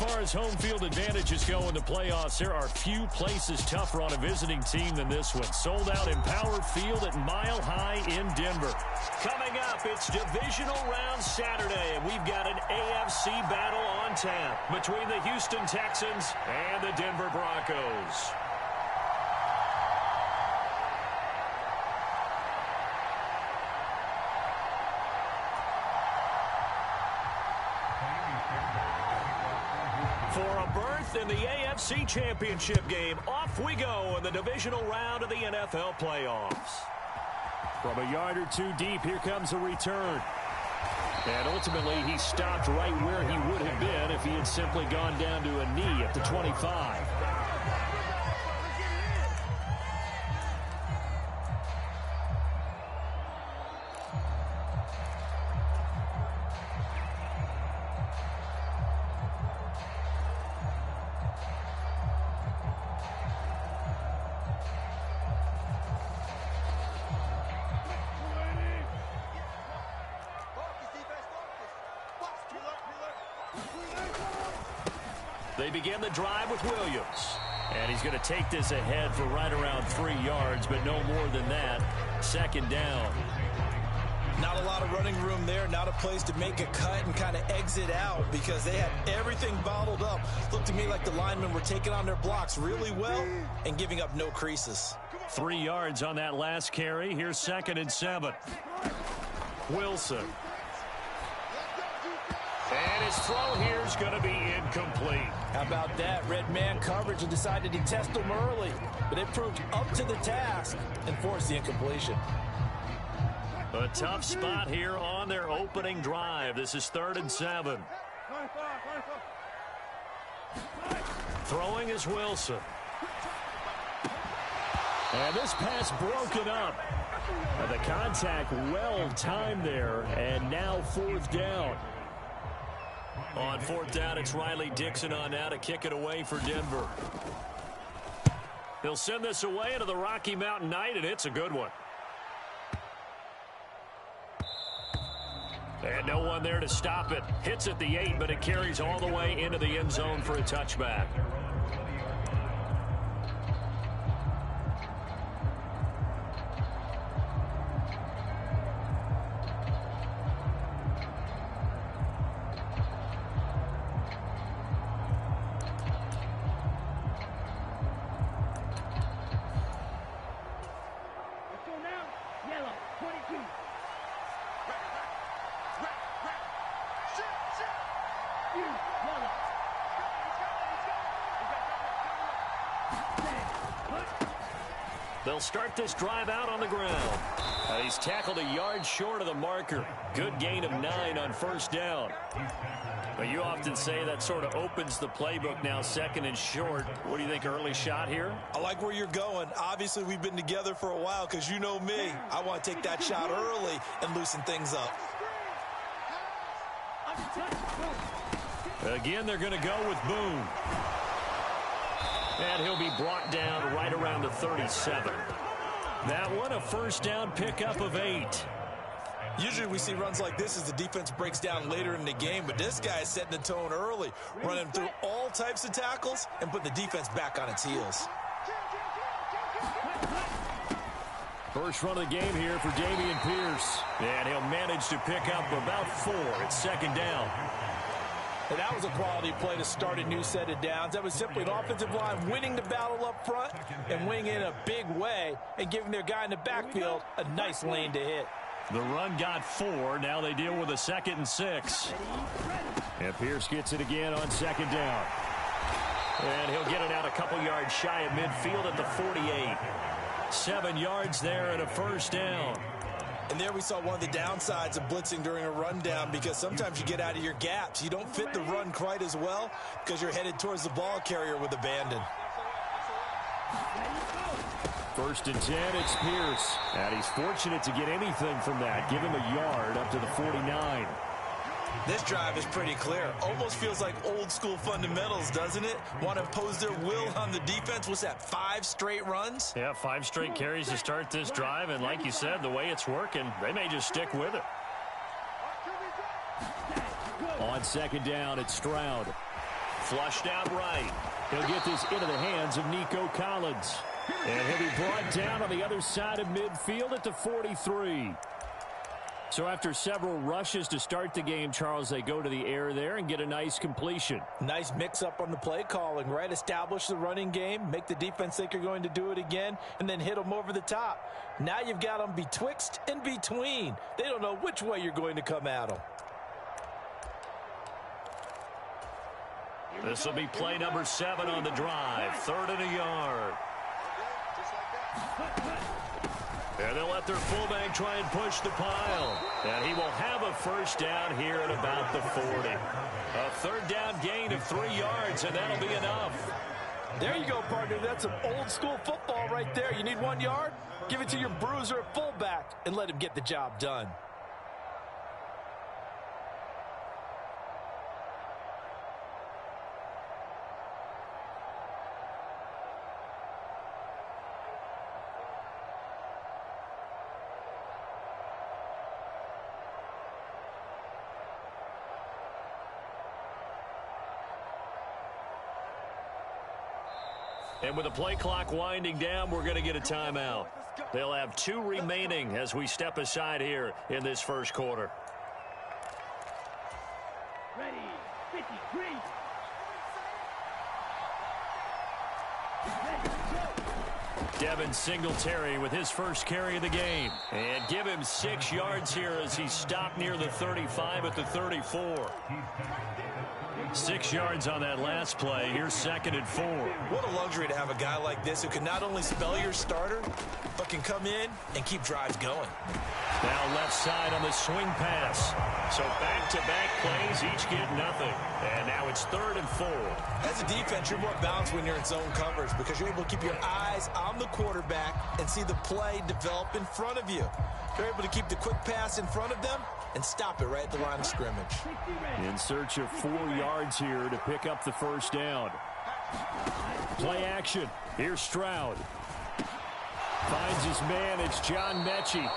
far as home field advantages go in the playoffs, there are few places tougher on a visiting team than this one. Sold out in Power Field at Mile High in Denver. Coming up, it's Divisional Round Saturday, and we've got an AFC battle on tap between the Houston Texans and the Denver Broncos. For a berth in the AFC Championship game, off we go in the divisional round of the NFL playoffs. From a yard or two deep, here comes a return. And ultimately, he stopped right where he would have been if he had simply gone down to a knee at the 25. They begin the drive with Williams. And he's going to take this ahead for right around 3 yards, but no more than that. Second down. Not a lot of running room there, not a place to make a cut and kind of exit out because they had everything bottled up. Looked to me like the linemen were taking on their blocks really well and giving up no creases. 3 yards on that last carry. Here's 2nd and 7. Wilson. And his throw here is going to be incomplete. How about that? Red man coverage and decided to test them early. But it proved up to the task and forced the incompletion. A tough spot here on their opening drive. This is 3rd and 7. Throwing is Wilson. And this pass broken up. And the contact well timed there. And now 4th down. On 4th down, it's Riley Dixon on now to kick it away for Denver. He'll send this away into the Rocky Mountain Night, and it's a good one. And no one there to stop it. Hits at the 8, but it carries all the way into the end zone for a touchback. They'll start this drive out on the ground. He's tackled a yard short of the marker. Good gain of 9 on 1st down. But you often say that sort of opens the playbook now, 2nd and short. What do you think, early shot here? I like where you're going. Obviously, we've been together for a while because you know me. I want to take that shot early and loosen things up. Again, they're going to go with Boone. And he'll be brought down right around the 37. That one, a 1st down pickup of 8. Usually we see runs like this as the defense breaks down later in the game, but this guy is setting the tone early, running through all types of tackles and putting the defense back on its heels. First run of the game here for Dameon Pierce. And he'll manage to pick up about 4 at 2nd down. And that was a quality play to start a new set of downs. That was simply an offensive line winning the battle up front and winning in a big way and giving their guy in the backfield a nice lane to hit. The run got 4. Now they deal with a 2nd and 6. And Pierce gets it again on 2nd down. And he'll get it out a couple yards shy of midfield at the 48. 7 yards there and a 1st down. And there we saw one of the downsides of blitzing during a rundown because sometimes you get out of your gaps. You don't fit the run quite as well because you're headed towards the ball carrier with abandon. 1st and 10, it's Pierce. And he's fortunate to get anything from that. Give him a yard up to the 49. This drive is pretty clear. Almost feels like old school fundamentals, doesn't it? Want to impose their will on the defense. What's that, 5 straight runs? Yeah, 5 straight carries to start this drive. And like you said, the way it's working, they may just stick with it. On 2nd down, it's Stroud. Flushed out right. He'll get this into the hands of Nico Collins. And he'll be brought down on the other side of midfield at the 43. So after several rushes to start the game, Charles, they go to the air there and get a nice completion. Nice mix-up on the play calling, right? Establish the running game, make the defense think you're going to do it again, and then hit them over the top. Now you've got them betwixt and between. They don't know which way you're going to come at them. This will be play number 7 on the drive. 3rd and a yard. And they'll let their fullback try and push the pile. And he will have a first down here at about the 40. A 3rd down gain of 3 yards, and that'll be enough. There you go, partner. That's some old-school football right there. You need 1 yard? Give it to your bruiser at fullback and let him get the job done. And with the play clock winding down, we're going to get a timeout. They'll have 2 remaining as we step aside here in this first quarter. Ready, 53. Devin Singletary with his first carry of the game. And give him 6 yards here as he stopped near the 35 at the 34. 6 yards on that last play. Here's 2nd and 4. What a luxury to have a guy like this who can not only spell your starter, but can come in and keep drives going. Now left side on the swing pass. So back-to-back plays, each get nothing. And now it's 3rd and 4. As a defense, you're more balanced when you're in zone coverage because you're able to keep your eyes on the quarterback and see the play develop in front of you. You're able to keep the quick pass in front of them and stop it right at the line of scrimmage. In search of 4 yards here to pick up the first down. Play action. Here's Stroud. Finds his man. It's John Mechie.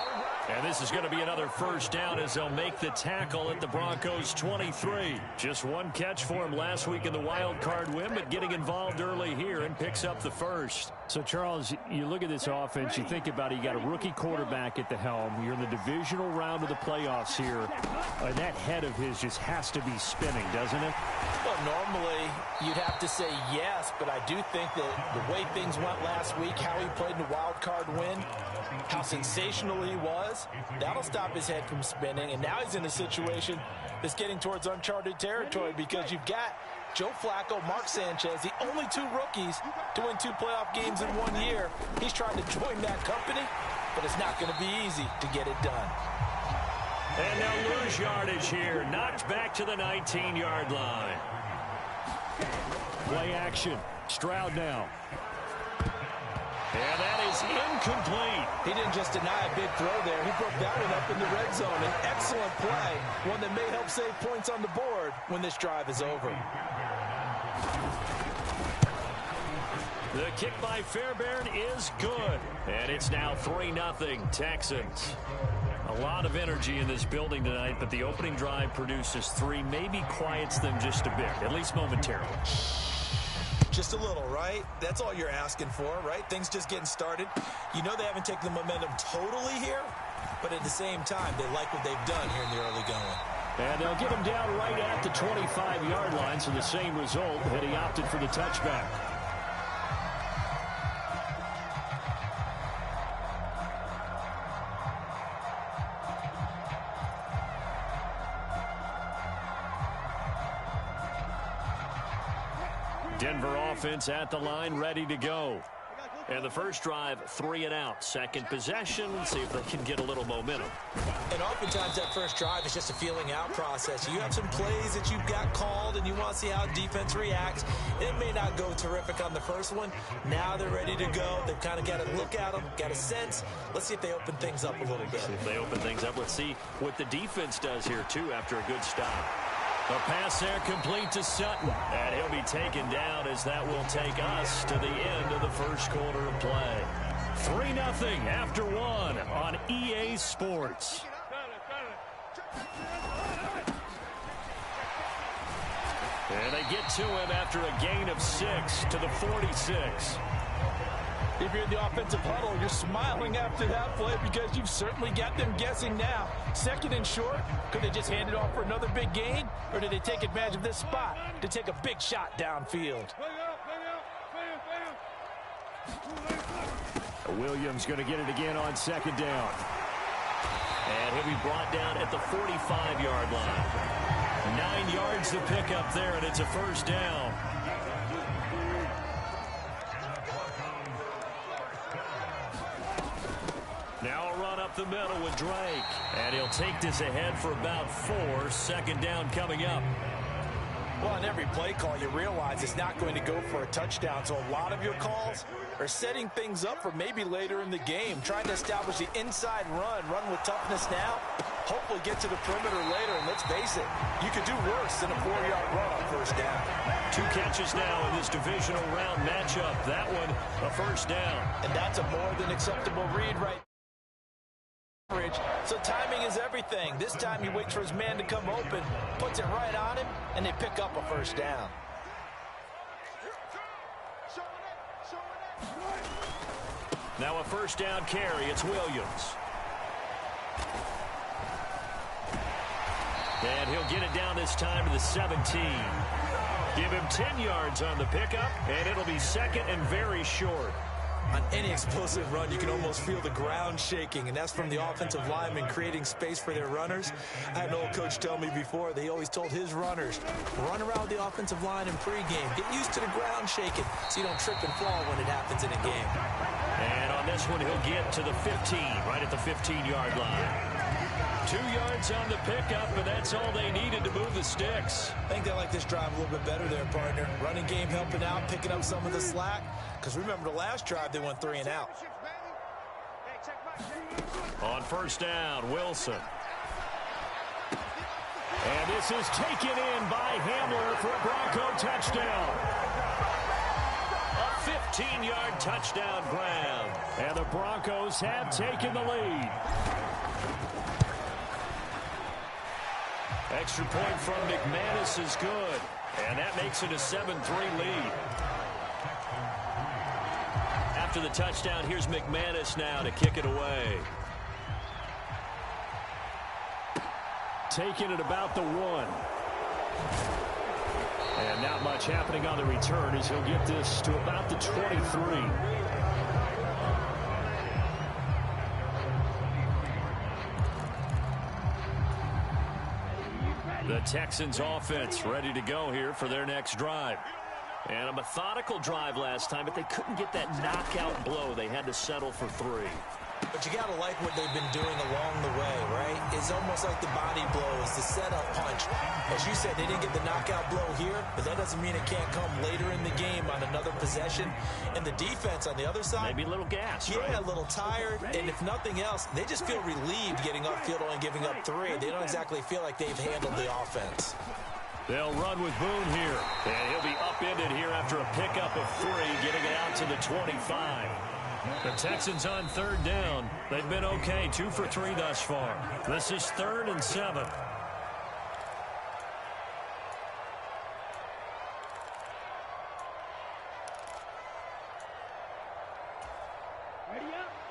And this is going to be another first down as they'll make the tackle at the Broncos 23. Just 1 catch for him last week in the wild card win, but getting involved early here and picks up the first. So, Charles, you look at this offense, you think about it, you got a rookie quarterback at the helm. You're in the divisional round of the playoffs here. And that head of his just has to be spinning, doesn't it? Well, normally you'd have to say yes, but I do think that the way things went last week, how he played in the wild card win, how sensational he was, that'll stop his head from spinning. And now he's in a situation that's getting towards uncharted territory because you've got Joe Flacco, Mark Sanchez, the only 2 rookies to win 2 playoff games in 1 year. He's trying to join that company, but it's not going to be easy to get it done. And they'll lose yardage here. Knocked back to the 19-yard line. Play action. Stroud now. And that is incomplete. He didn't just deny a big throw there. He broke that one up in the red zone. An excellent play. One that may help save points on the board when this drive is over. The kick by Fairbairn is good. And it's now 3-0 Texans. A lot of energy in this building tonight, but the opening drive produces 3, maybe quiets them just a bit, at least momentarily. Just a little, right? That's all you're asking for, right? Things just getting started. You know they haven't taken the momentum totally here, but at the same time, they like what they've done here in the early going. And they'll get him down right at the 25-yard line, so the same result, and he opted for the touchback. Denver offense at the line, ready to go. And the first drive, 3 and out. Second possession, see if they can get a little momentum. And oftentimes that first drive is just a feeling out process. You have some plays that you've got called and you want to see how defense reacts. It may not go terrific on the first one. Now they're ready to go. They've kind of got to look at them, got a sense. Let's see if they open things up a little bit. See if they open things up. Let's see what the defense does here, too, after a good stop. A pass there complete to Sutton. And he'll be taken down as that will take us to the end of the first quarter of play. 3-0 after 1 on EA Sports. And they get to him after a gain of 6 to the 46. If you're in the offensive huddle, you're smiling after that play because you've certainly got them guessing now. Second and short, could they just hand it off for another big gain? Or did they take advantage of this spot to take a big shot downfield? Williams going to get it again on second down. And he'll be brought down at the 45-yard line. 9 yards to pick up there, and it's a first down. Now a run up the middle with Drake. And he'll take this ahead for about 4. Second down coming up. Well, on every play call, you realize it's not going to go for a touchdown. So a lot of your calls are setting things up for maybe later in the game, trying to establish the inside run with toughness now, hopefully get to the perimeter later. And let's face it, you could do worse than a 4-yard run on first down. 2 catches now in this divisional round matchup. That one, a first down. And that's a more than acceptable read right. So timing is everything. This time he waits for his man to come open, puts it right on him, and they pick up a first down. Now a first down carry. It's Williams. And he'll get it down this time to the 17. Give him 10 yards on the pickup, and it'll be second and very short. On any explosive run, you can almost feel the ground shaking, and that's from the offensive linemen creating space for their runners. I had an old coach tell me before, they always told his runners, run around the offensive line in pregame. Get used to the ground shaking so you don't trip and fall when it happens in a game. And on this one, he'll get to the 15, right at the 15-yard line. 2 yards on the pickup, but that's all they needed to move the sticks. I think they like this drive a little bit better there, partner. Running game helping out, picking up some of the slack. Because remember, the last drive, they went 3 and out. On first down, Wilson. And this is taken in by Hamler for a Bronco touchdown. A 15-yard touchdown grab. And the Broncos have taken the lead. Extra point from McManus is good. And that makes it a 7-3 lead. After the touchdown, here's McManus now to kick it away. Taking it about the 1. And not much happening on the return as he'll get this to about the 23. The Texans offense ready to go here for their next drive. And a methodical drive last time, but they couldn't get that knockout blow. They had to settle for 3. But you got to like what they've been doing along the way, right? It's almost like the body blows, the setup punch. As you said, they didn't get the knockout blow here, but that doesn't mean it can't come later in the game on another possession. And the defense on the other side, maybe a little gas, yeah, right? A little tired. And if nothing else, they just feel relieved getting upfield, only giving up 3. They don't exactly feel like they've handled the offense. They'll run with Boone here. And he'll be upended here after a pickup of 3, getting it out to the 25. The Texans on third down. They've been okay, 2 for 3 thus far. This is 3rd and 7.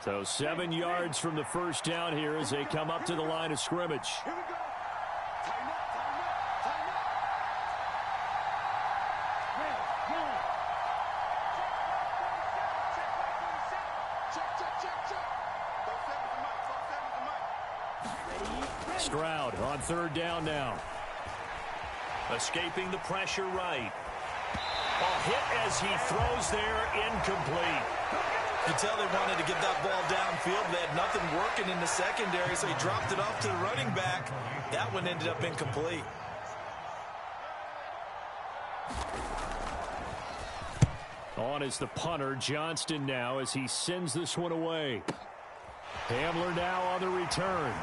So 7 yards from the first down here as they come up to the line of scrimmage. Stroud on third down now. Escaping the pressure right. A hit as he throws there, incomplete. You can tell they wanted to get that ball downfield. They had nothing working in the secondary, so he dropped it off to the running back. That one ended up incomplete. On is the punter, Johnston now, as he sends this one away. Hamler now on the return.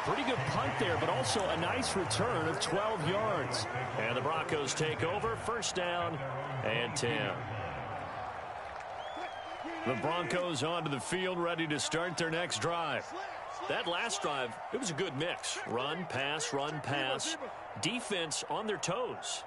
Pretty good punt there, but also a nice return of 12 yards. And the Broncos take over, first down and 10. The Broncos onto the field, ready to start their next drive. that last drive, it was a good mix. Run, pass, defense on their toes.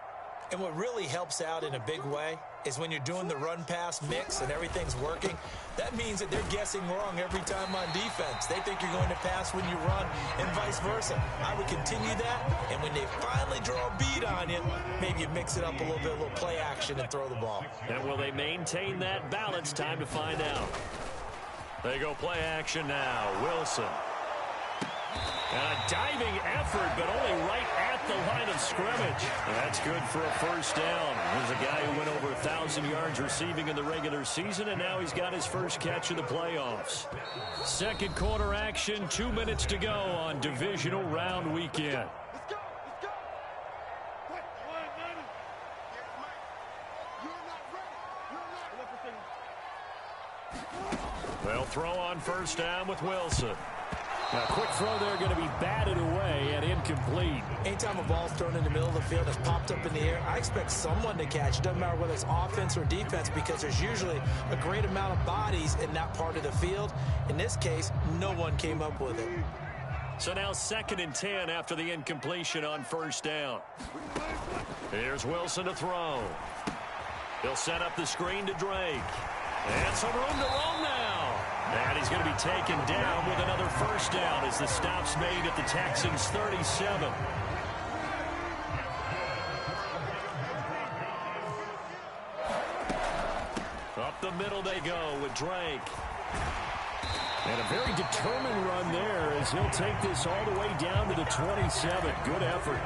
And what really helps out in a big way is when you're doing the run-pass mix and everything's working, that means that they're guessing wrong every time on defense. They think you're going to pass when you run and vice versa. I would continue that, and when they finally draw a beat on you, maybe you mix it up a little play action and throw the ball. And will they maintain that balance? Time to find out. They go play action now. Wilson. And a diving effort, but only right at the line of scrimmage. That's good for a first down. There's a guy who went over 1,000 yards receiving in the regular season, and now he's got his first catch of the playoffs. Second quarter action, 2 minutes to go on divisional round weekend. They'll throw on first down with Wilson. Now, quick throw there going to be batted away and incomplete. Anytime a ball's thrown in the middle of the field, it's popped up in the air, I expect someone to catch. It doesn't matter whether it's offense or defense, because there's usually a great amount of bodies in that part of the field. In this case, no one came up with it. So now 2nd and 10 after the incompletion on first down. Here's Wilson to throw. He'll set up the screen to Drake. And some room to roam now. And he's going to be taken down with another first down as the stop's made at the Texans' 37. Up the middle they go with Drake. And a very determined run there as he'll take this all the way down to the 27. Good effort.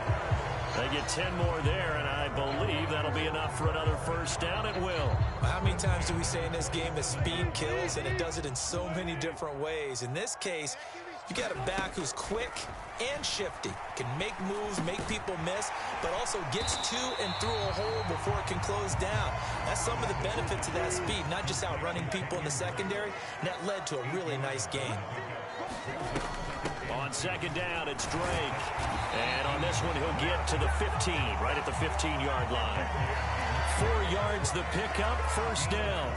They get 10 more there, and I believe that'll be enough for another first down at will. How many times do we say in this game that speed kills, and it does it in so many different ways? In this case, you got a back who's quick and shifty, can make moves, make people miss, but also gets to and through a hole before it can close down. That's some of the benefits of that speed, not just outrunning people in the secondary, and that led to a really nice gain. On second down, it's Drake. And on this one, he'll get to the 15, right at the 15-yard line. 4 yards the pickup, first down.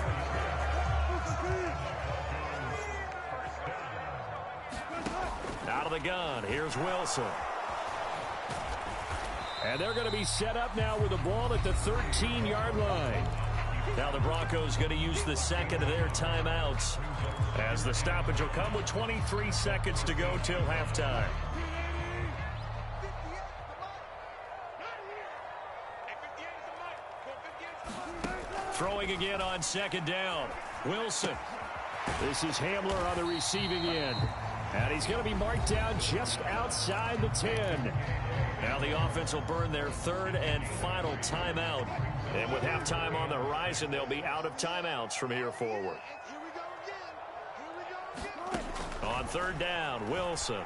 Out of the gun, here's Wilson. And they're going to be set up now with the ball at the 13-yard line. Now the Broncos going to use the second of their timeouts, as the stoppage will come with 23 seconds to go till halftime. Throwing again on second down. Wilson. This is Hamler on the receiving end. And he's going to be marked down just outside the 10. Now the offense will burn their third and final timeout. And with halftime on the horizon, they'll be out of timeouts from here forward. On third down, Wilson.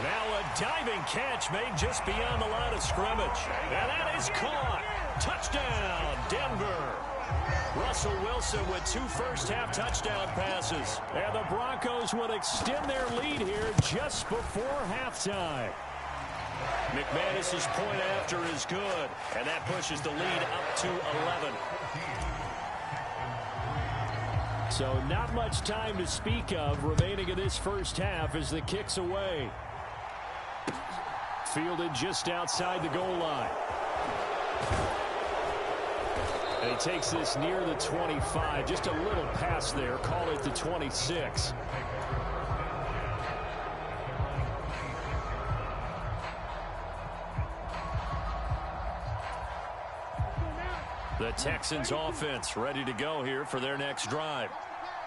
Now a diving catch made just beyond the line of scrimmage. And that is caught. Touchdown, Denver. Russell Wilson with 2 first-half touchdown passes. And the Broncos will extend their lead here just before halftime. McManus's point after is good, and that pushes the lead up to 11. So not much time to speak of remaining in this first half as the kick's away. Fielded just outside the goal line. And he takes this near the 25, just a little past there, call it the 26. The Texans offense ready to go here for their next drive.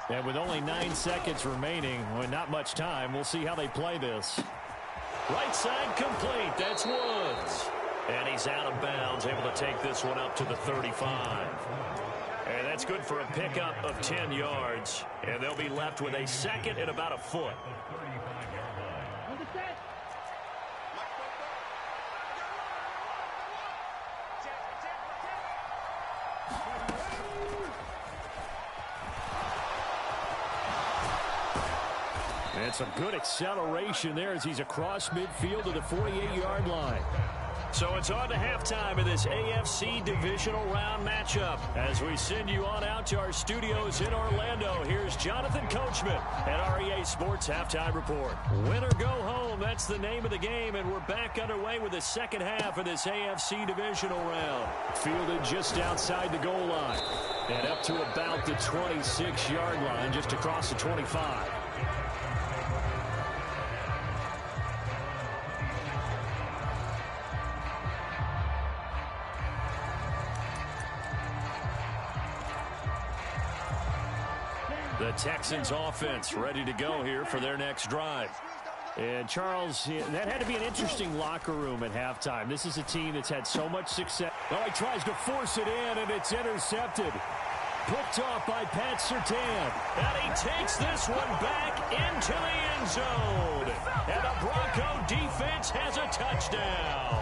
And with only 9 seconds remaining, with not much time, we'll see how they play this. Right side complete. That's Woods. And he's out of bounds, able to take this one up to the 35. And that's good for a pickup of 10 yards. And they'll be left with a second and about a foot. And some good acceleration there as he's across midfield to the 48-yard line. So it's on to halftime of this AFC divisional round matchup. As we send you on out to our studios in Orlando, here's Jonathan Coachman at REA Sports Halftime Report. Win or go home, that's the name of the game, and we're back underway with the second half of this AFC divisional round. Fielded just outside the goal line and up to about the 26-yard line, just across the 25. The Texans offense ready to go here for their next drive. And Charles, that had to be an interesting locker room at halftime. This is a team that's had so much success. Oh, he tries to force it in, and it's intercepted. Picked off by Pat Surtain. And he takes this one back into the end zone. And the Bronco defense has a touchdown.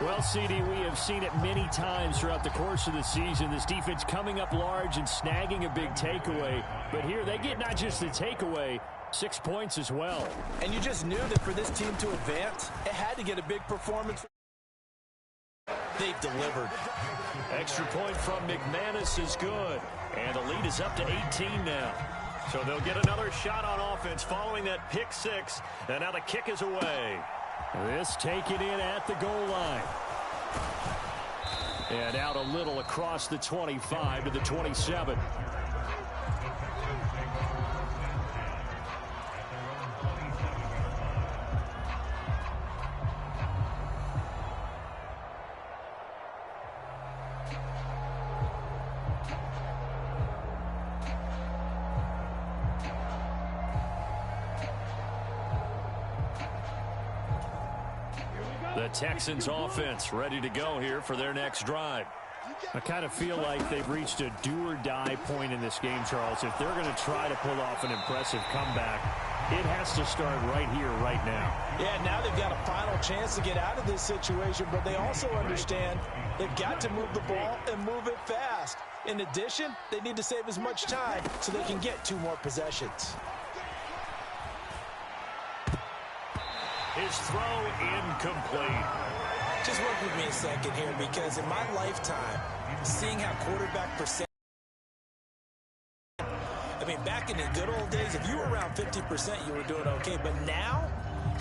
Well, CD, we have seen it many times throughout the course of the season. This defense coming up large and snagging a big takeaway. But here they get not just the takeaway, 6 points as well. And you just knew that for this team to advance, it had to get a big performance. They've delivered. Extra point from McManus is good. And the lead is up to 18 now. So they'll get another shot on offense following that pick six. And now the kick is away. This taken in at the goal line. And out a little across the 25 to the 27. The Texans offense ready to go here for their next drive. I kind of feel like they've reached a do-or-die point in this game, Charles. If they're going to try to pull off an impressive comeback, it has to start right here, right now. Yeah, now they've got a final chance to get out of this situation, but they also understand they've got to move the ball and move it fast. In addition, they need to save as much time so they can get 2 more possessions. His throw incomplete. Just work with me a second here, because in my lifetime, seeing how quarterback percent, I mean, back in the good old days, if you were around 50%, you were doing okay. But now,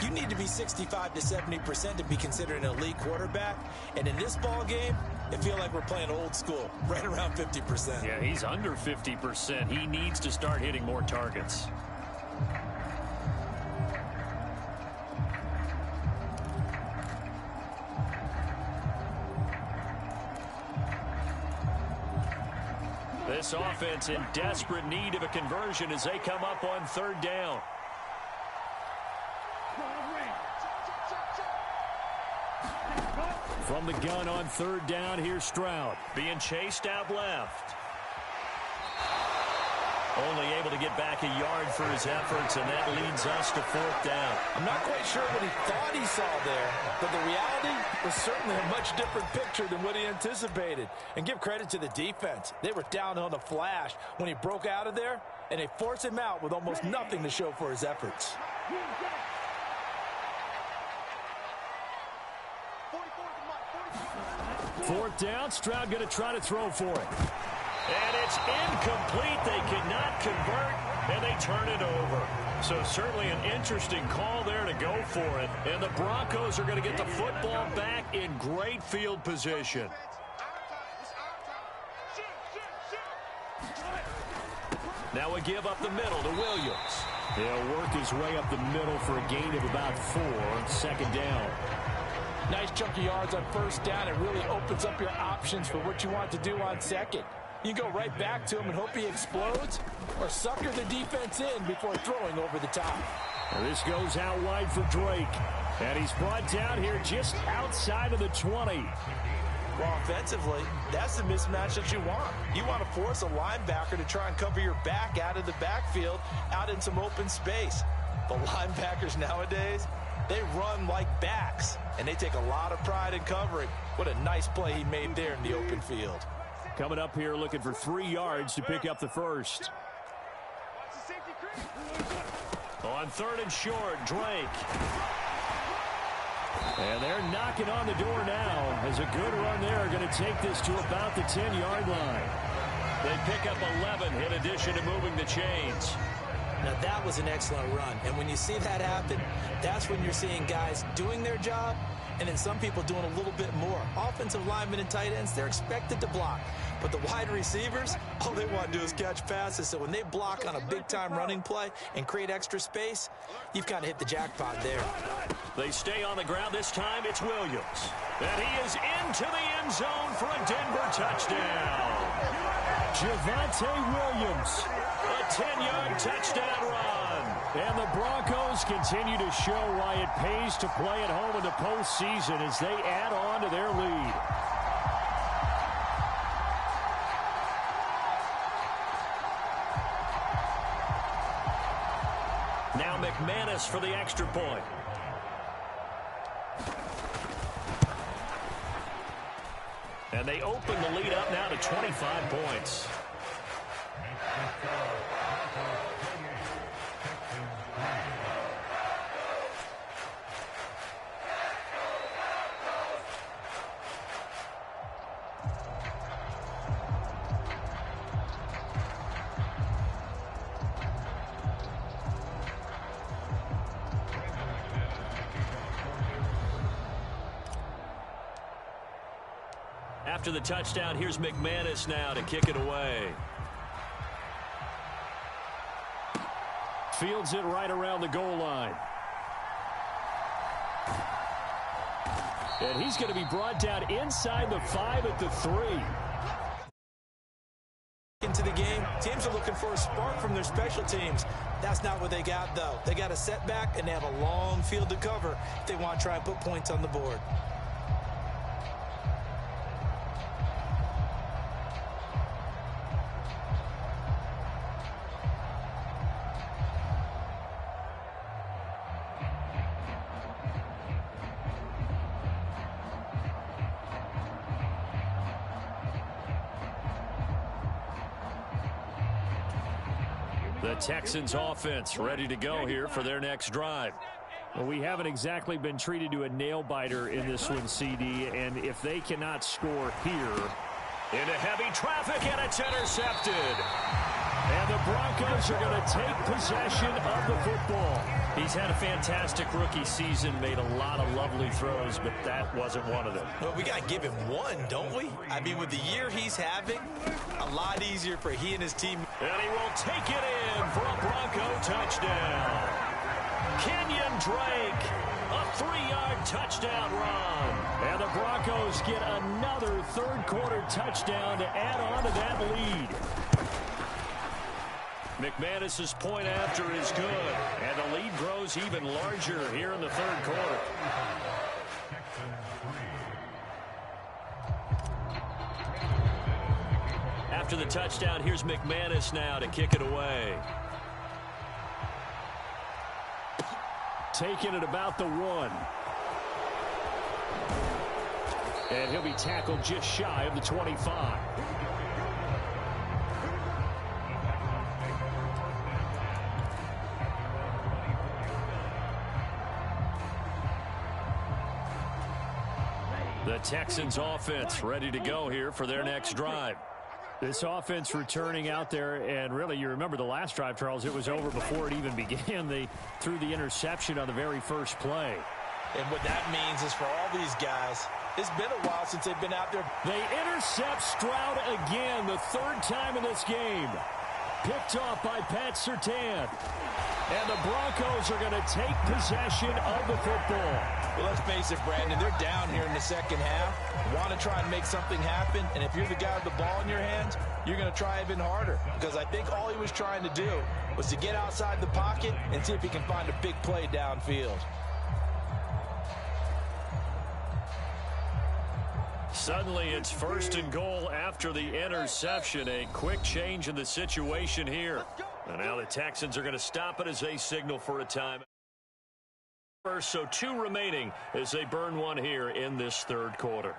you need to be 65 to 70% to be considered an elite quarterback. And in this ball game, it feels like we're playing old school, right around 50%. Yeah, he's under 50%. He needs to start hitting more targets. This offense in desperate need of a conversion as they come up on 3rd down. From the gun on 3rd down, here's Stroud. Being chased out left. Only able to get back a yard for his efforts, and that leads us to 4th down. I'm not quite sure what he thought he saw there, but the reality was certainly a much different picture than what he anticipated. And give credit to the defense. They were down on the flash when he broke out of there, and they forced him out with almost nothing to show for his efforts. Fourth down, Stroud going to try to throw for it. And it's incomplete. They cannot convert, and they turn it over. So certainly an interesting call there to go for it. And the Broncos are going to get the football back in great field position. Now we give up the middle to Williams. He'll work his way up the middle for a gain of about 4 on 2nd down. Nice chunk of yards on 1st down. It really opens up your options for what you want to do on 2nd. You can go right back to him and hope he explodes, or sucker the defense in before throwing over the top. And this goes out wide for Drake. And he's brought down here just outside of the 20. Well, offensively, that's the mismatch that you want. You want to force a linebacker to try and cover your back out of the backfield, out in some open space. The linebackers nowadays, they run like backs, and they take a lot of pride in covering. What a nice play he made there in the open field. Coming up here looking for 3 yards to pick up the first. On 3rd and short, Drake. And they're knocking on the door now as a good run there going to take this to about the 10-yard line. They pick up 11 in addition to moving the chains. Now, that was an excellent run. And when you see that happen, that's when you're seeing guys doing their job and then some people doing a little bit more. Offensive linemen and tight ends, they're expected to block. But the wide receivers, all they want to do is catch passes. So when they block on a big-time running play and create extra space, you've kind of hit the jackpot there. They stay on the ground. This time it's Williams. And he is into the end zone for a Denver touchdown. Javonte Williams, a 10-yard touchdown run. And the Broncos continue to show why it pays to play at home in the postseason as they add on to their lead. Now McManus for the extra point. And they open the lead up now to 25 points. After the touchdown, here's McManus now to kick it away. Fields it right around the goal line. And he's going to be brought down inside the 5 at the 3. Into the game, teams are looking for a spark from their special teams. That's not what they got, though. They got a setback, and they have a long field to cover if they want to try and put points on the board. The Texans offense ready to go here for their next drive. Well, we haven't exactly been treated to a nail-biter in this one, CD, and if they cannot score here. Into heavy traffic, and it's intercepted. And the Broncos are going to take possession of the football. He's had a fantastic rookie season, made a lot of lovely throws, but that wasn't one of them. Well, we got to give him one, don't we? I mean, with the year he's having, a lot easier for he and his team. And he will take it in for a Bronco touchdown. Kenyon Drake, a 3-yard touchdown run. And the Broncos get another third-quarter touchdown to add on to that lead. McManus's point after is good, and the lead grows even larger here in the third quarter. After the touchdown, here's McManus now to kick it away. Taking it about the 1. And he'll be tackled just shy of the 25. The Texans offense ready to go here for their next drive. This offense returning out there, and really, you remember the last drive, Charles, it was over before it even began. They threw the interception on the very first play. And what that means is for all these guys, it's been a while since they've been out there. They intercept Stroud again, the third time in this game. Picked off by Pat Surtain. And the Broncos are going to take possession of the football. Well, let's face it, Brandon, they're down here in the second half. Want to try and make something happen, and if you're the guy with the ball in your hands, you're going to try even harder. Because I think all he was trying to do was to get outside the pocket and see if he can find a big play downfield. Suddenly, it's 1st and goal after the interception. A quick change in the situation here. And now the Texans are going to stop it as they signal for a time. First, so 2 remaining as they burn one here in this third quarter.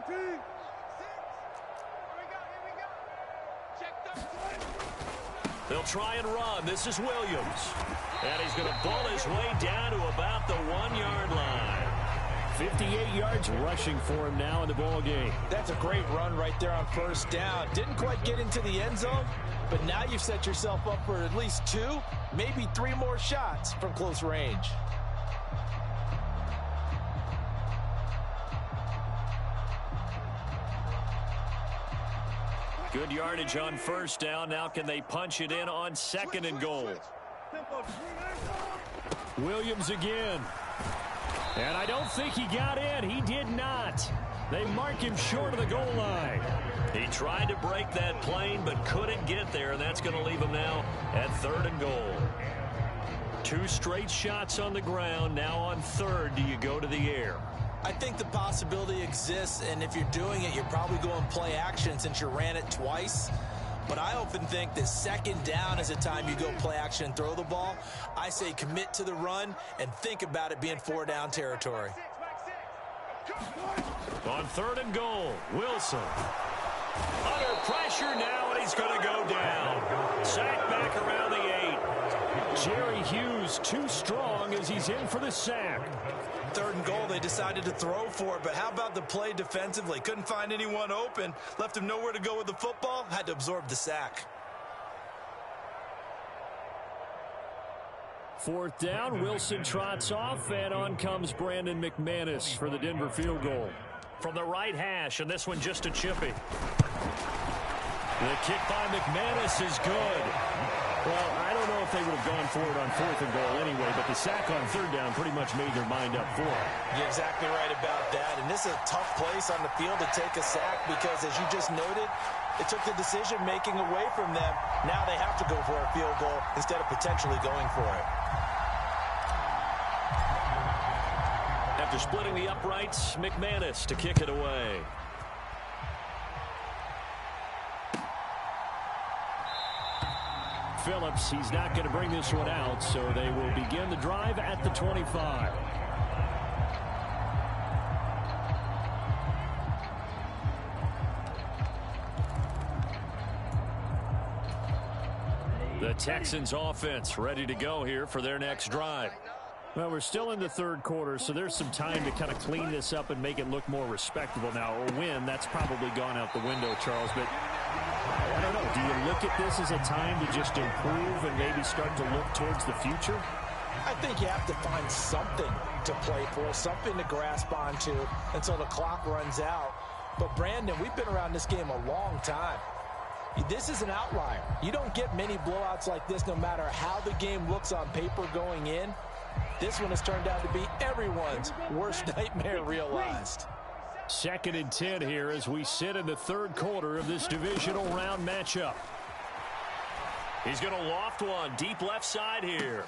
Here we go. They'll try and run. This is Williams. And he's going to ball his way down to about the 1-yard line. 58 yards rushing for him now in the ball game. That's a great run right there on first down. Didn't quite get into the end zone, but now you've set yourself up for at least 2, maybe 3 more shots from close range. Good yardage on first down. Now can they punch it in on 2nd and goal? Williams again. And I don't think he got in. He did not. They mark him short of the goal line. He tried to break that plane but couldn't get there, and that's going to leave him now at 3rd and goal. 2 straight shots on the ground. Now on 3rd, do you go to the air? I think the possibility exists, and if you're doing it, you're probably going play action since you ran it twice. But I often think that 2nd down is a time you go play action and throw the ball. I say commit to the run and think about it being 4-down territory. On 3rd and goal, Wilson. Under pressure now, and he's going to go down. Sack back around the 8. Jerry Hughes too strong as he's in for the sack. 3rd and goal, they decided to throw for it, but how about the play defensively? Couldn't find anyone open, left him nowhere to go with the football, had to absorb the sack. 4th down, Wilson trots off, and on comes Brandon McManus for the Denver field goal. From the right hash, and this one just a chippy. The kick by McManus is good. Well, I don't know if they would have gone for it on 4th and goal anyway, but the sack on 3rd down pretty much made their mind up for it. You're exactly right about that, and this is a tough place on the field to take a sack because, as you just noted, it took the decision-making away from them. Now they have to go for a field goal instead of potentially going for it. After splitting the uprights, McManus to kick it away. Phillips, he's not going to bring this one out, so they will begin the drive at the 25. The Texans offense ready to go here for their next drive. Well, we're still in the 3rd quarter, so there's some time to kind of clean this up and make it look more respectable now. A win, that's probably gone out the window, Charles, but I don't know. Do you look at this as a time to just improve and maybe start to look towards the future? I think you have to find something to play for, something to grasp onto until the clock runs out. But, Brandon, we've been around this game a long time. This is an outlier. You don't get many blowouts like this no matter how the game looks on paper going in. This one has turned out to be everyone's worst nightmare realized. 2nd and 10 here as we sit in the 3rd quarter of this divisional round matchup. He's going to loft one deep left side here.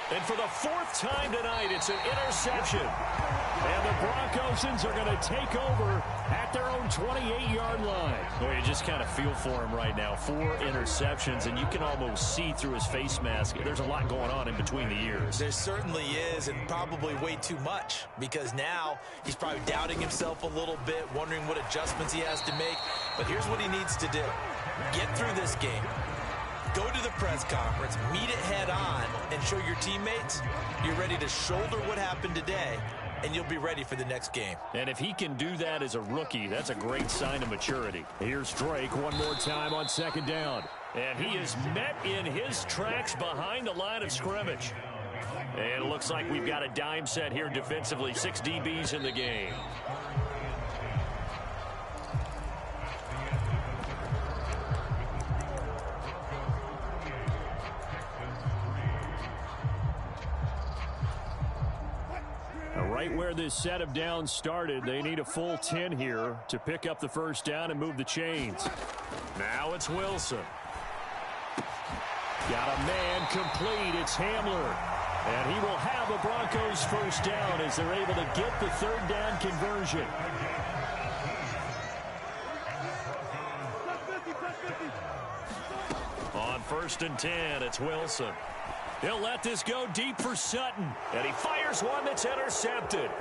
And for the 4th time tonight, it's an interception. And the Broncosans are going to take over at their own 28-yard line. Boy, you just kind of feel for him right now. 4 interceptions, and you can almost see through his face mask. There's a lot going on in between the ears. There certainly is, and probably way too much, because now he's probably doubting himself a little bit, wondering what adjustments he has to make. But here's what he needs to do. Get through this game. Go to the press conference, meet it head on, and show your teammates you're ready to shoulder what happened today, and you'll be ready for the next game. And if he can do that as a rookie, that's a great sign of maturity. Here's Drake one more time on 2nd down. And he is met in his tracks behind the line of scrimmage. And it looks like we've got a dime set here defensively. 6 DBs in the game. Right where this set of downs started, they need a full 10 here to pick up the 1st down and move the chains. Now it's Wilson. Got a man complete. It's Hamler. And he will have a Broncos 1st down as they're able to get the 3rd down conversion. On 1st and 10, it's Wilson. He'll let this go deep for Sutton. And he fires one that's intercepted.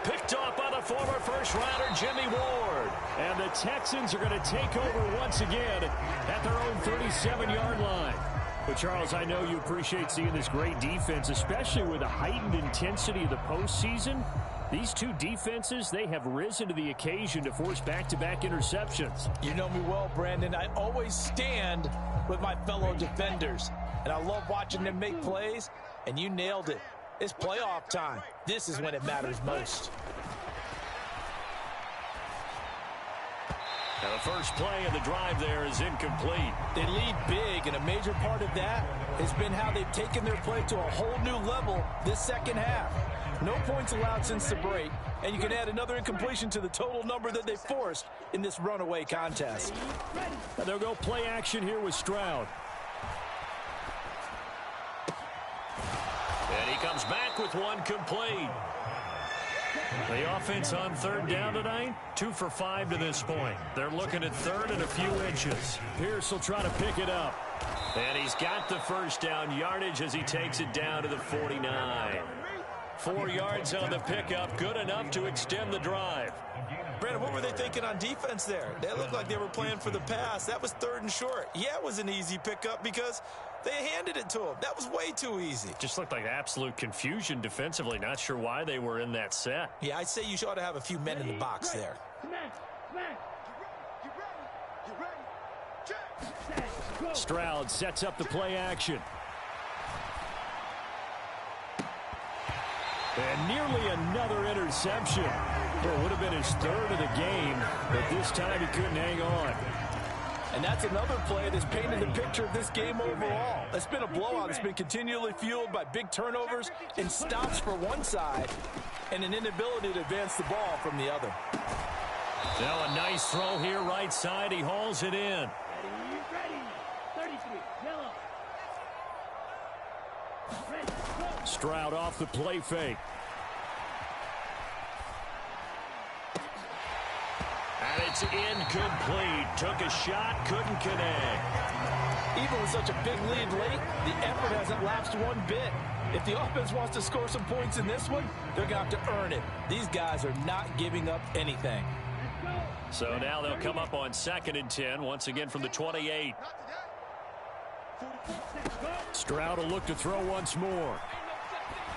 Picked off by the former first-rounder Jimmy Ward. And the Texans are going to take over once again at their own 37-yard line. But, Charles, I know you appreciate seeing this great defense, especially with the heightened intensity of the postseason. These two defenses, they have risen to the occasion to force back-to-back interceptions. You know me well, Brandon. I always stand with my fellow defenders, and I love watching them make plays, and you nailed it. It's playoff time. This is when it matters most. Now the first play of the drive there is incomplete. They lead big, and a major part of that has been how they've taken their play to a whole new level this second half. No points allowed since the break, and you can add another incompletion to the total number that they forced in this runaway contest. And they'll go play action here with Stroud. And he comes back with one complete. The offense on third down tonight, 2 for 5 to this point. They're looking at third and a few inches. Pierce will try to pick it up. And he's got the first down yardage as he takes it down to the 49. 4 yards on the pickup, good enough to extend the drive. Brandon, what were they thinking on defense there? They looked like they were playing for the pass. That was third and short. Yeah, it was an easy pickup because they handed it to him. That was way too easy. Just looked like absolute confusion defensively. Not sure why they were in that set. Yeah, I'd say you ought to have a few men in the box there. Stroud sets up the play action. And nearly another interception. Well, it would have been his third of the game, but this time he couldn't hang on. And that's another play that's painted the picture of this game overall. It's been a blowout. It's been continually fueled by big turnovers and stops for one side and an inability to advance the ball from the other. Now a nice throw here right side. He hauls it in. Ready. 33, yellow. Ready, go. Stroud off the play fake. And it's incomplete. Took a shot, couldn't connect. Even with such a big lead late, the effort hasn't lapsed one bit. If the offense wants to score some points in this one, they're going to have to earn it. These guys are not giving up anything. So now they'll come up on 2nd and 10, once again from the 28. Stroud will look to throw once more.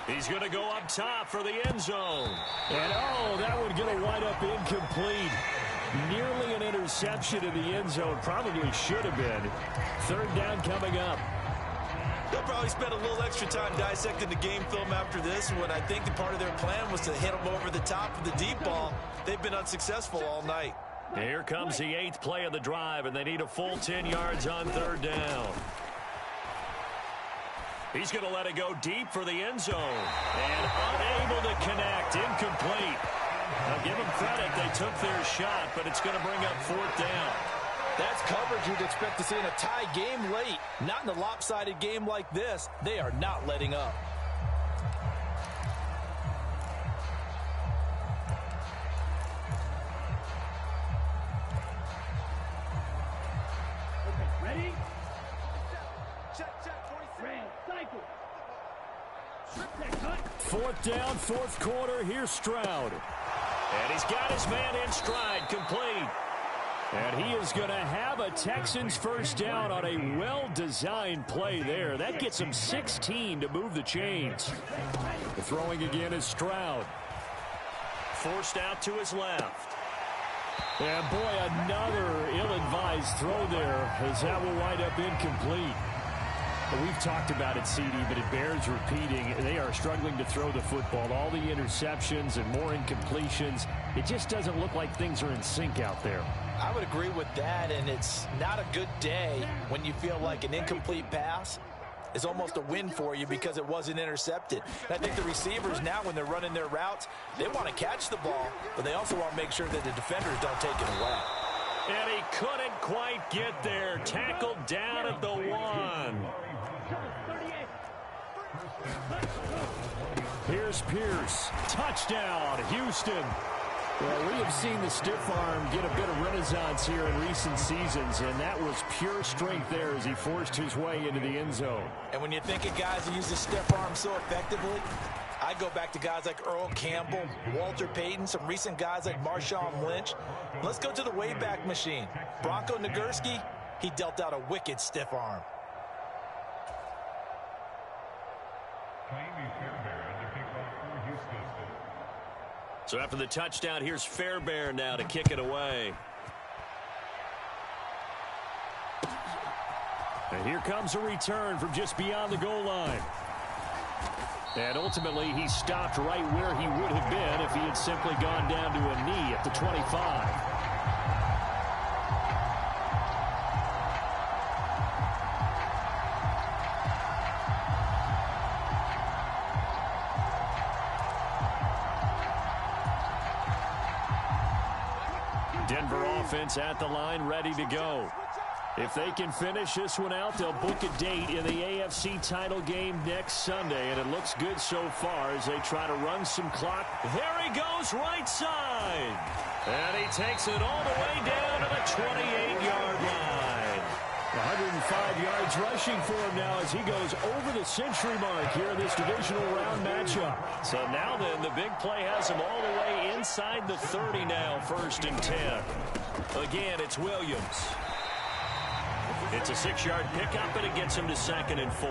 He's going to go up top for the end zone. And, oh, that would get a wide-up incomplete. Nearly an interception in the end zone. Probably should have been. Third down coming up. They'll probably spend a little extra time dissecting the game film after this one. I think the part of their plan was to hit them over the top of the deep ball. They've been unsuccessful all night. Here comes the 8th play of the drive, and they need a full 10 yards on third down. He's going to let it go deep for the end zone. And unable to connect. Incomplete. Now give them credit. They took their shot, but it's going to bring up 4th down. That's coverage you'd expect to see in a tie game late. Not in a lopsided game like this. They are not letting up. Okay, ready? Red, cycle. Cut. 4th down, 4th quarter. Here's Stroud. And he's got his man in stride, complete. And he is going to have a Texans first down on a well-designed play there. That gets him 16 to move the chains. The throwing again is Stroud. Forced out to his left. And boy, another ill-advised throw there as that will wind up incomplete. We've talked about it, CD, but it bears repeating. They are struggling to throw the football. All the interceptions and more incompletions. It just doesn't look like things are in sync out there. I would agree with that, and it's not a good day when you feel like an incomplete pass is almost a win for you because it wasn't intercepted. And I think the receivers now, when they're running their routes, they want to catch the ball, but they also want to make sure that the defenders don't take it away. And he couldn't quite get there. Tackled down at the 1. Here's Pierce. Touchdown, Houston. Well, we have seen the stiff arm get a bit of renaissance here in recent seasons, and that was pure strength there as he forced his way into the end zone. And when you think of guys who use the stiff arm so effectively, I go back to guys like Earl Campbell, Walter Payton, some recent guys like Marshawn Lynch. Let's go to the Wayback Machine. Bronco Nagurski, he dealt out a wicked stiff arm. So after the touchdown, here's Fairbairn now to kick it away. And here comes a return from just beyond the goal line. And ultimately, he stopped right where he would have been if he had simply gone down to a knee at the 25. Denver offense at the line, ready to go. If they can finish this one out, they'll book a date in the AFC title game next Sunday, and it looks good so far as they try to run some clock. There he goes, right side. And he takes it all the way down to the 28-yard line. 105 yards rushing for him now as he goes over the century mark here in this divisional round matchup. So now then, the big play has him all the way inside the 30 now, 1st and 10. Again, it's Williams. It's a 6-yard pickup, and it gets him to 2nd and 4.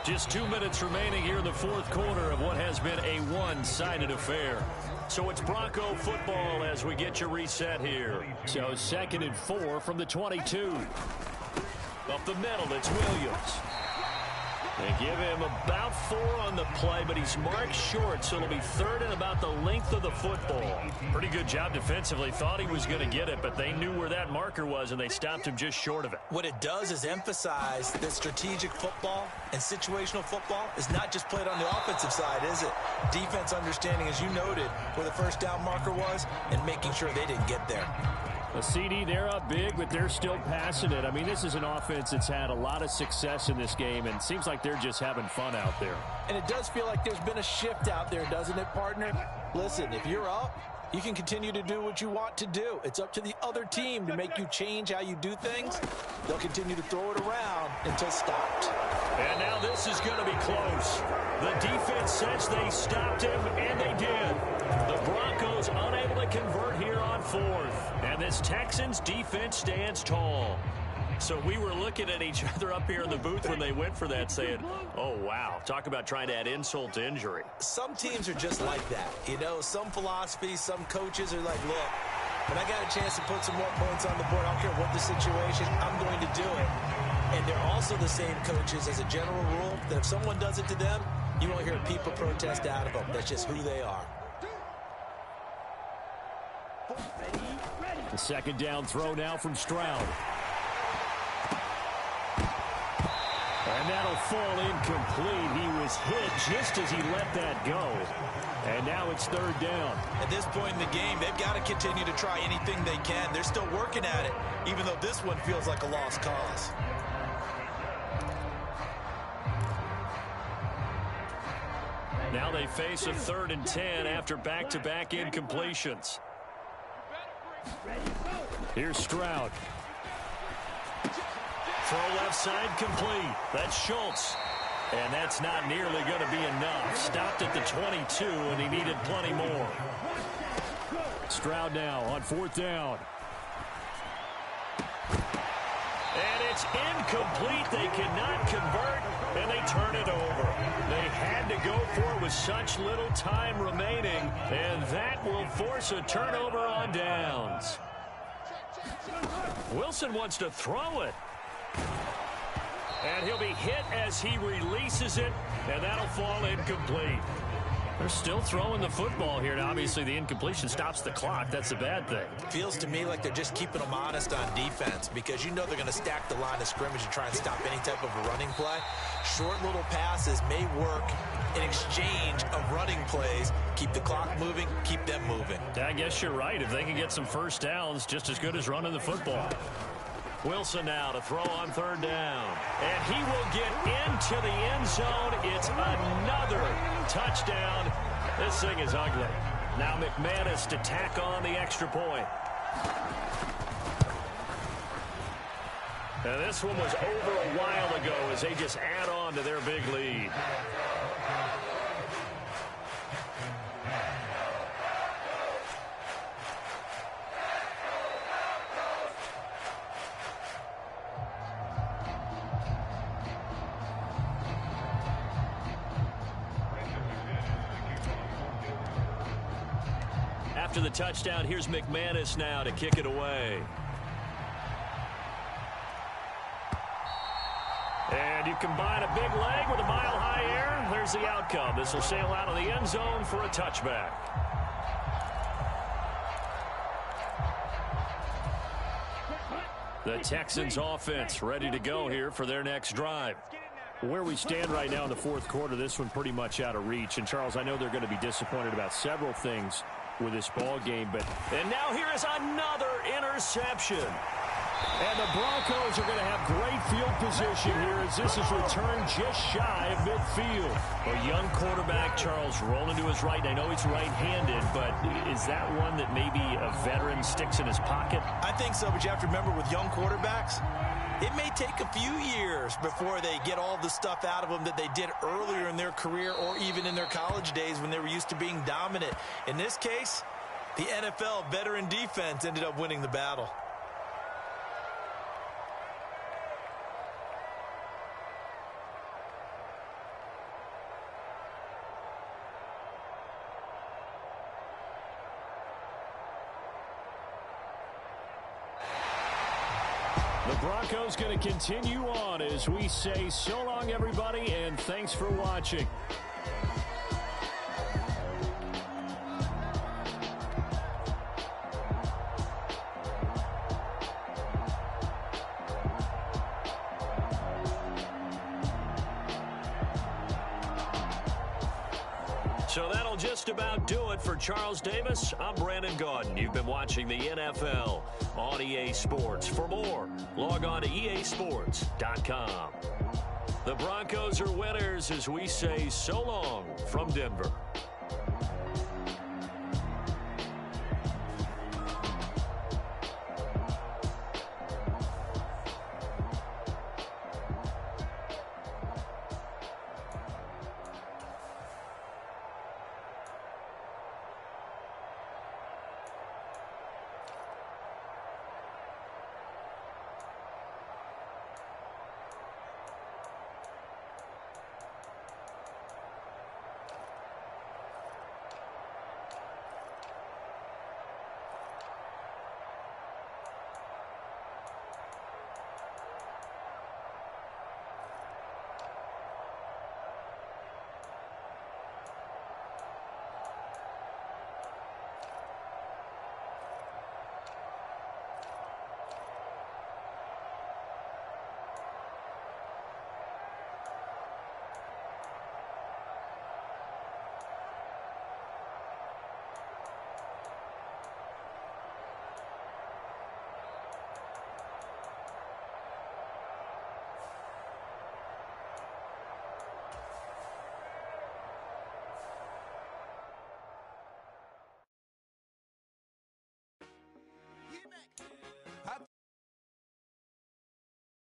Just 2 minutes remaining here in the 4th quarter of what has been a one-sided affair. So it's Bronco football as we get you reset here. So 2nd and 4 from the 22. Up the middle, it's Williams. They give him about 4 on the play, but he's marked short, so it'll be 3rd and about the length of the football. Pretty good job defensively. Thought he was going to get it, but they knew where that marker was, and they stopped him just short of it. What it does is emphasize that strategic football and situational football is not just played on the offensive side, is it? Defense understanding, as you noted, where the first down marker was and making sure they didn't get there. A CD, they're up big, but they're still passing it. I mean, this is an offense that's had a lot of success in this game, and it seems like they're just having fun out there. And it does feel like there's been a shift out there, doesn't it, partner? Listen, if you're up, you can continue to do what you want to do. It's up to the other team to make you change how you do things. They'll continue to throw it around until stopped. And now this is going to be close. The defense says they stopped him, and they did. The Broncos unable to convert here on 4th. And this Texans defense stands tall. So we were looking at each other up here in the booth when they went for that saying, oh, wow, talk about trying to add insult to injury. Some teams are just like that. You know, some philosophies, some coaches are like, look, when I got a chance to put some more points on the board, I don't care what the situation, I'm going to do it. And they're also the same coaches as a general rule that if someone does it to them, you won't hear people protest out of them. That's just who they are. The 2nd down throw now from Stroud. And that'll fall incomplete. He was hit just as he let that go. And now it's 3rd down. At this point in the game, they've got to continue to try anything they can. They're still working at it, even though this one feels like a lost cause. Now they face a 3rd and 10 after back-to-back incompletions. Here's Stroud. Throw left side complete. That's Schultz. And that's not nearly going to be enough. Stopped at the 22, and he needed plenty more. Stroud now on 4th down. And it's incomplete. They cannot convert, and they turn it over. They had to go for it with such little time remaining, and that will force a turnover on downs. Wilson wants to throw it. And he'll be hit as he releases it, and that'll fall incomplete. They're still throwing the football here. Now, obviously, the incompletion stops the clock. That's a bad thing. Feels to me like they're just keeping them honest on defense because you know they're going to stack the line of scrimmage and try and stop any type of a running play. Short little passes may work in exchange of running plays. Keep the clock moving, keep them moving. I guess you're right. If they can get some first downs, just as good as running the football. Wilson now to throw on 3rd down. And he will get into the end zone. It's another touchdown. This thing is ugly. Now McManus to tack on the extra point. And this one was over a while ago as they just add on to their big lead. After the touchdown, here's McManus now to kick it away. And you combine a big leg with a mile-high air. There's the outcome. This will sail out of the end zone for a touchback. The Texans offense ready to go here for their next drive. Where we stand right now in the fourth quarter, this one pretty much out of reach. And, Charles, I know they're going to be disappointed about several things with this ball game. And now here is another interception. And the Broncos are going to have great field position here as this is returned just shy of midfield. A young quarterback, Charles, rolling to his right. I know he's right-handed, but is that one that maybe a veteran sticks in his pocket? I think so, but you have to remember with young quarterbacks, it may take a few years before they get all the stuff out of them that they did earlier in their career or even in their college days when they were used to being dominant. In this case, the NFL veteran defense ended up winning the battle. The Broncos going to continue on as we say so long, everybody, and thanks for watching. So that'll just about do it for Charles Davis. I'm Brandon Gaudin. You've been watching the NFL on EA Sports. For more, log on to easports.com. The Broncos are winners as we say so long from Denver.